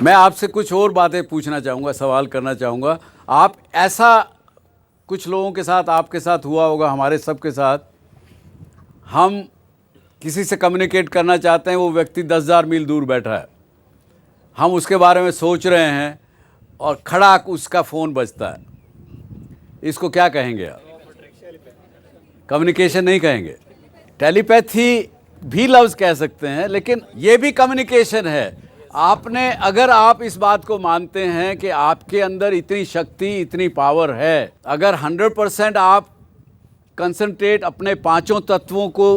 मैं आपसे कुछ और बातें पूछना चाहूँगा, सवाल करना चाहूँगा। आप ऐसा कुछ लोगों के साथ, आपके साथ हुआ होगा, हमारे सबके साथ, हम किसी से कम्युनिकेट करना चाहते हैं, वो व्यक्ति 10,000 मील दूर बैठा है, हम उसके बारे में सोच रहे हैं और खड़ाक उसका फ़ोन बजता है। इसको क्या कहेंगे आप? कम्युनिकेशन नहीं कहेंगे, टेलीपैथी भी लफ्ज़ कह सकते हैं, लेकिन ये भी कम्युनिकेशन है। आपने, अगर आप इस बात को मानते हैं कि आपके अंदर इतनी शक्ति, इतनी पावर है, अगर 100% आप कंसंट्रेट अपने पांचों तत्वों को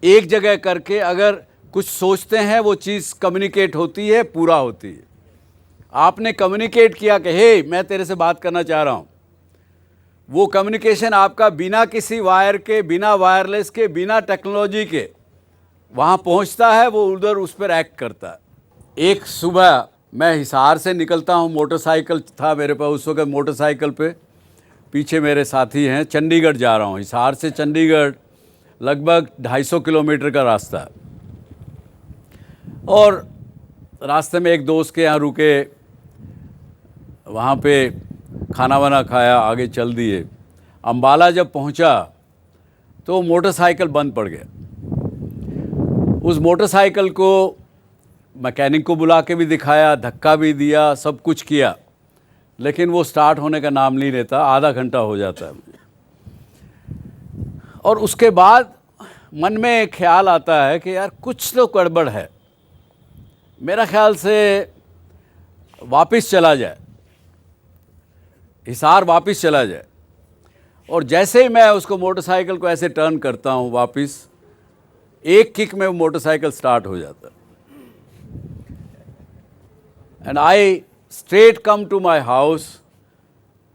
एक जगह करके अगर कुछ सोचते हैं, वो चीज़ कम्युनिकेट होती है, पूरा होती है। आपने कम्युनिकेट किया कि हे, मैं तेरे से बात करना चाह रहा हूँ। वो कम्युनिकेशन आपका बिना किसी वायर के, बिना वायरलेस के, बिना टेक्नोलॉजी के वहाँ पहुँचता है, वो उधर उस पर एक्ट करता है। एक सुबह मैं हिसार से निकलता हूँ, मोटरसाइकिल था मेरे पास उस वक्त, मोटरसाइकिल पे पीछे मेरे साथी हैं, चंडीगढ़ जा रहा हूँ। हिसार से चंडीगढ़ लगभग 250 किलोमीटर का रास्ता है। और रास्ते में एक दोस्त के यहाँ रुके, वहाँ पे खाना वाना खाया, आगे चल दिए। अम्बाला जब पहुँचा तो मोटरसाइकिल बंद पड़ गया। उस मोटरसाइकिल को मैकेनिक को बुला के भी दिखाया, धक्का भी दिया, सब कुछ किया, लेकिन वो स्टार्ट होने का नाम नहीं लेता। आधा घंटा हो जाता है मुझे। और उसके बाद मन में एक ख्याल आता है कि यार कुछ तो गड़बड़ है, मेरा ख्याल से वापस चला जाए, हिसार वापस चला जाए। और जैसे ही मैं उसको, मोटरसाइकिल को ऐसे टर्न करता हूँ वापस, एक किक में वो मोटरसाइकिल स्टार्ट हो जाता है। And I straight come to my house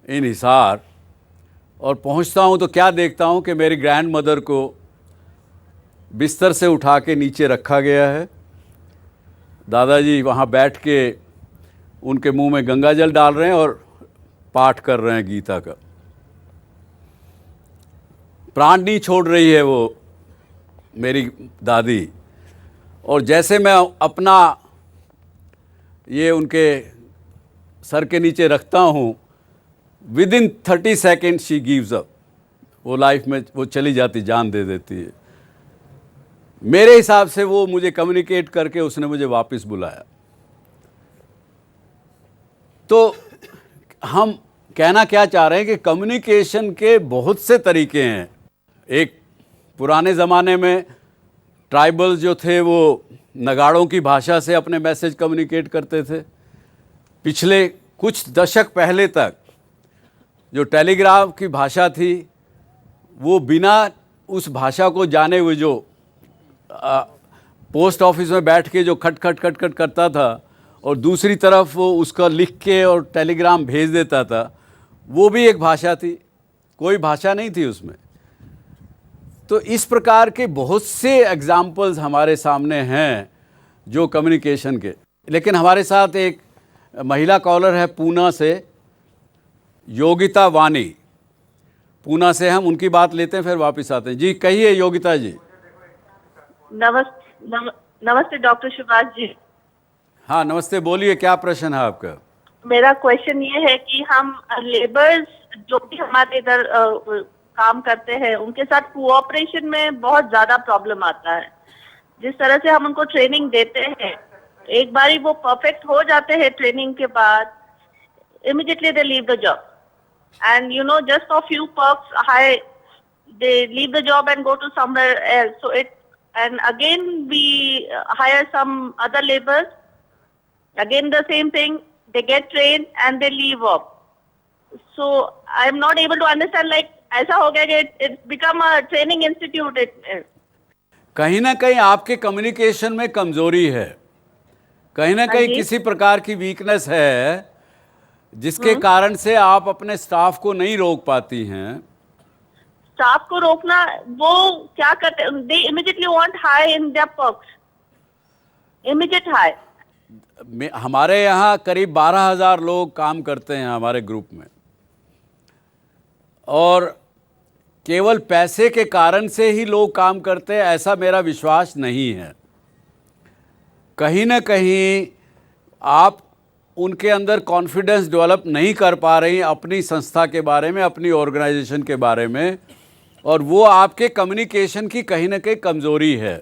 in Hisar. और पहुंचता हूं तो क्या देखता हूं कि मेरी ग्रैंड मदर को बिस्तर से उठा के नीचे रखा गया है। दादाजी वहां बैठ के उनके मुंह में गंगा जल डाल रहे हैं और पाठ कर रहे हैं गीता का। प्राण नहीं छोड़ रही है वो मेरी दादी। और जैसे मैं अपना ये उनके सर के नीचे रखता हूँ, with in 30 second she gives up. वो लाइफ में वो चली जाती, जान दे देती है। मेरे हिसाब से वो मुझे कम्युनिकेट करके उसने मुझे वापस बुलाया। तो हम कहना क्या चाह रहे हैं कि कम्युनिकेशन के बहुत से तरीके हैं। एक पुराने ज़माने में ट्राइबल्स जो थे वो नगाड़ों की भाषा से अपने मैसेज कम्युनिकेट करते थे। पिछले कुछ दशक पहले तक जो टेलीग्राफ की भाषा थी, वो बिना उस भाषा को जाने हुए जो पोस्ट ऑफिस में बैठ के जो खट खट खट खट करता था और दूसरी तरफ वो उसका लिख के और टेलीग्राम भेज देता था, वो भी एक भाषा थी, कोई भाषा नहीं थी उसमें। तो इस प्रकार के बहुत से एग्जाम्पल्स हमारे सामने हैं जो कम्युनिकेशन के। लेकिन हमारे साथ एक महिला कॉलर है पूना से, योगिता वानी। पूना से हम उनकी बात लेते हैं, फिर वापस आते हैं। जी कहिए योगिता जी। नमस्ते डॉक्टर सुभाष जी। हाँ नमस्ते, बोलिए क्या प्रश्न है आपका? मेरा क्वेश्चन ये है कि हम लेबर्स जो भी हमारे इधर काम करते हैं, उनके साथ कोऑपरेशन में बहुत ज्यादा प्रॉब्लम आता है। जिस तरह से हम उनको ट्रेनिंग देते हैं, एक बारी वो परफेक्ट हो जाते हैं ट्रेनिंग के बाद, immediately they leave the job, and you know, just for few perks high, they leave the job and go to somewhere else. So it, and again we hire some other laborers, again the same thing, they get trained and they leave off. So I am not able to understand, like ऐसा हो गया कि it's become a training institute. कहीं ना कहीं आपके communication में कमजोरी है, कहीं ना कहीं किसी प्रकार की वीकनेस है, जिसके कारण से आप अपने स्टाफ को नहीं रोक पाती हैं। स्टाफ को रोकना, वो क्या करते हैं, they immediately want high in their perks, immediate high. हमारे यहाँ करीब 12,000 लोग काम करते हैं हमारे ग्रुप में, और केवल पैसे के कारण से ही लोग काम करते हैं ऐसा मेरा विश्वास नहीं है। कहीं ना कहीं आप उनके अंदर कॉन्फिडेंस डेवलप नहीं कर पा रही अपनी संस्था के बारे में, अपनी ऑर्गेनाइजेशन के बारे में, और वो आपके कम्युनिकेशन की कहीं ना कहीं कमज़ोरी है।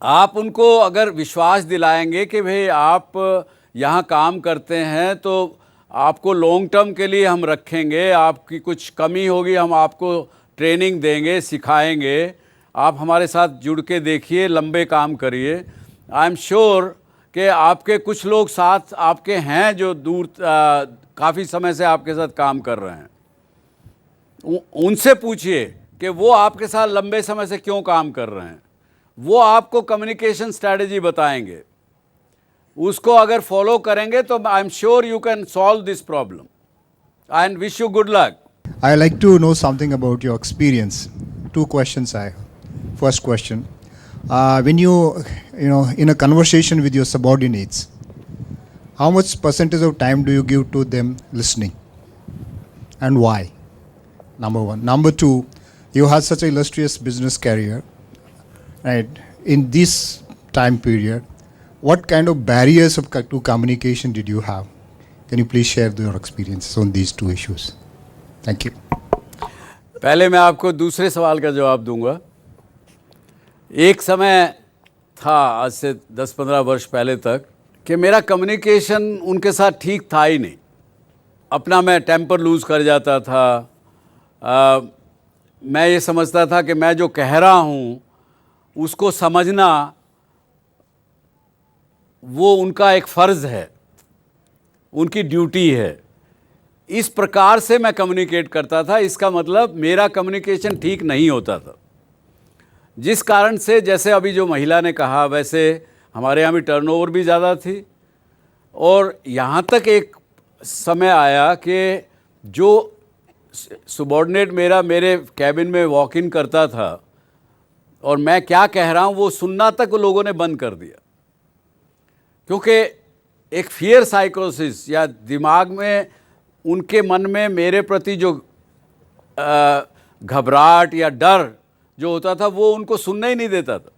आप उनको अगर विश्वास दिलाएंगे कि भाई आप यहाँ काम करते हैं तो आपको लॉन्ग टर्म के लिए हम रखेंगे, आपकी कुछ कमी होगी हम आपको ट्रेनिंग देंगे, सिखाएंगे, आप हमारे साथ जुड़ के देखिए, लंबे काम करिए। आई एम श्योर कि आपके कुछ लोग साथ आपके हैं जो दूर काफ़ी समय से आपके साथ काम कर रहे हैं। उनसे पूछिए कि वो आपके साथ लंबे समय से क्यों काम कर रहे हैं, वो आपको कम्युनिकेशन स्ट्रैटेजी बताएंगे। उसको अगर फॉलो करेंगे तो I am sure you can solve this problem and wish you good luck. I like to know something about your experience. Two questions I have. First question, when you know, in a conversation with your subordinates, how much percentage of time do you give to them listening, and why? Number one. Number two, you had such an illustrious business career, right? In this time period, what kind of barriers to communication did you have? Can you please share your experiences on these two issues? Thank you. पहले मैं आपको दूसरे सवाल का जवाब दूंगा। एक समय था आज से 10-15 वर्ष पहले तक कि मेरा कम्युनिकेशन उनके साथ ठीक था ही नहीं। अपना मैं टेम्पर लूज़ कर जाता था। मैं ये समझता था कि मैं जो कह रहा हूँ उसको समझना वो उनका एक फ़र्ज़ है, उनकी ड्यूटी है। इस प्रकार से मैं कम्युनिकेट करता था। इसका मतलब मेरा कम्युनिकेशन ठीक नहीं होता था, जिस कारण से जैसे अभी जो महिला ने कहा वैसे हमारे यहाँ भी टर्नओवर भी ज़्यादा थी। और यहाँ तक एक समय आया कि जो सबॉर्डिनेट मेरे कैबिन में वॉक इन करता था और मैं क्या कह रहा हूँ वो सुनना तक लोगों ने बंद कर दिया, क्योंकि एक फियर साइकोसिस या दिमाग में उनके मन में मेरे प्रति जो घबराहट या डर जो होता था वो उनको सुनने ही नहीं देता था।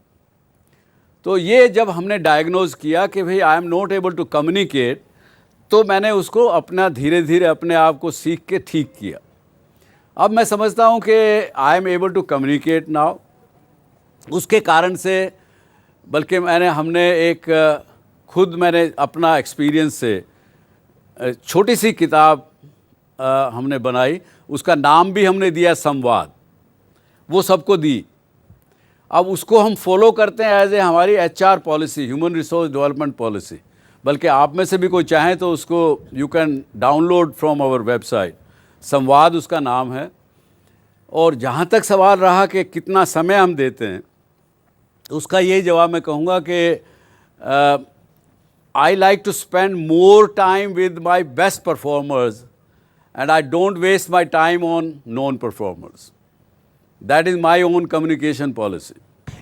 तो ये जब हमने डायग्नोज किया कि भाई I am not able to communicate, तो मैंने उसको अपना धीरे धीरे अपने आप को सीख के ठीक किया। अब मैं समझता हूँ कि I am able to communicate now. उसके कारण से बल्कि मैंने अपना एक्सपीरियंस से छोटी सी किताब हमने बनाई, उसका नाम भी हमने दिया संवाद, वो सबको दी। अब उसको हम फॉलो करते हैं एज ए हमारी HR policy, human resource development policy. बल्कि आप में से भी कोई चाहें तो उसको you can download from our website. Samvad उसका नाम है। और जहाँ तक सवाल रहा कि कितना समय हम देते हैं, उसका यही जवाब मैं कहूँगा कि I like to spend more time with my best performers and I don't waste my time on non-performers. That is my own communication policy.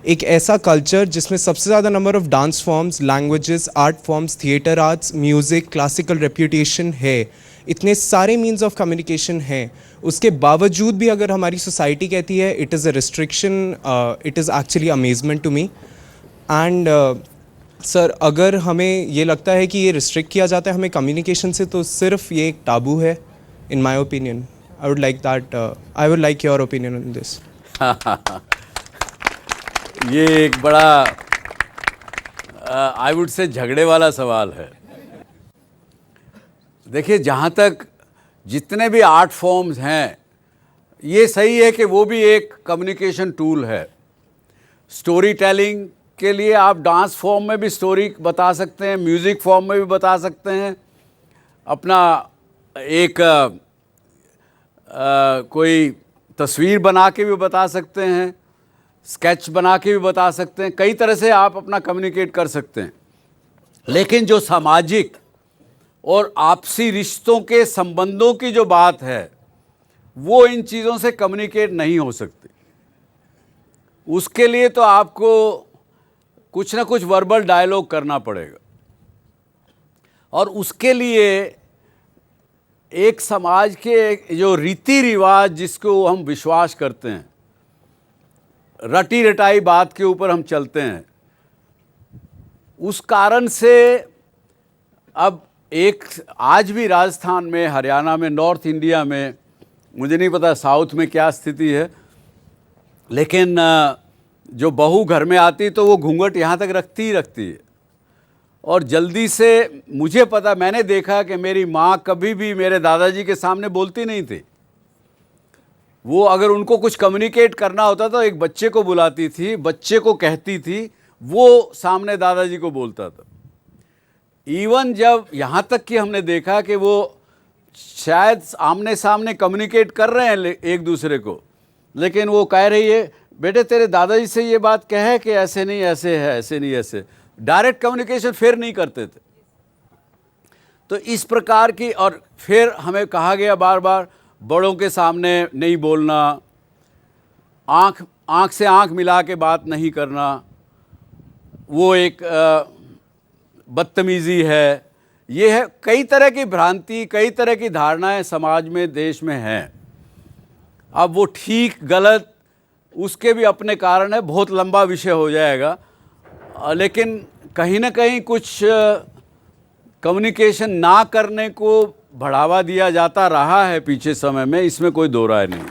एक ऐसा कल्चर जिसमें सबसे ज़्यादा number of dance forms, languages, art forms, theatre arts, music, classical reputation है, इतने सारे means of communication हैं, उसके बावजूद भी अगर हमारी सोसाइटी कहती है it is a restriction, it is actually amazement to me. And sir, अगर हमें ये लगता है कि ये रिस्ट्रिक्ट किया जाता है हमें कम्युनिकेशन से, तो सिर्फ ये एक टाबू है in my opinion. I would like your opinion on this. ये एक बड़ा आई वुड से झगड़े वाला सवाल है। देखिए, जहाँ तक जितने भी आर्ट फॉर्म्स हैं, ये सही है कि वो भी एक कम्युनिकेशन टूल है। स्टोरी टेलिंग के लिए आप डांस फॉर्म में भी स्टोरी बता सकते हैं, म्यूज़िक फॉर्म में भी बता सकते हैं, अपना एक कोई तस्वीर बना के भी बता सकते हैं, स्केच बना के भी बता सकते हैं। कई तरह से आप अपना कम्युनिकेट कर सकते हैं। लेकिन जो सामाजिक और आपसी रिश्तों के संबंधों की जो बात है, वो इन चीज़ों से कम्युनिकेट नहीं हो सकती। उसके लिए तो आपको कुछ ना कुछ वर्बल डायलॉग करना पड़ेगा। और उसके लिए एक समाज के जो रीति रिवाज जिसको हम विश्वास करते हैं, रटी रटाई बात के ऊपर हम चलते हैं, उस कारण से अब एक आज भी राजस्थान में, हरियाणा में, नॉर्थ इंडिया में, मुझे नहीं पता साउथ में क्या स्थिति है, लेकिन जो बहू घर में आती तो वो घूंघट यहाँ तक रखती ही रखती है। और जल्दी से, मुझे पता, मैंने देखा कि मेरी माँ कभी भी मेरे दादाजी के सामने बोलती नहीं थी। वो अगर उनको कुछ कम्युनिकेट करना होता तो एक बच्चे को बुलाती थी, बच्चे को कहती थी, वो सामने दादाजी को बोलता था। इवन जब यहाँ तक कि हमने देखा कि वो शायद आमने सामने कम्युनिकेट कर रहे हैं एक दूसरे को, लेकिन वो कह रही है, बेटे तेरे दादाजी से ये बात कहे कि ऐसे नहीं ऐसे है, ऐसे नहीं ऐसे। डायरेक्ट कम्युनिकेशन फिर नहीं करते थे। तो इस प्रकार की, और फिर हमें कहा गया बार बार, बड़ों के सामने नहीं बोलना, आँख से आँख मिला के बात नहीं करना, वो एक बदतमीज़ी है। ये है, कई तरह की भ्रांति, कई तरह की धारणाएं समाज में, देश में हैं। अब वो ठीक गलत उसके भी अपने कारण है, बहुत लंबा विषय हो जाएगा, लेकिन कहीं ना कहीं कुछ कम्युनिकेशन ना करने को बढ़ावा दिया जाता रहा है पीछे समय में, इसमें कोई दो राय नहीं।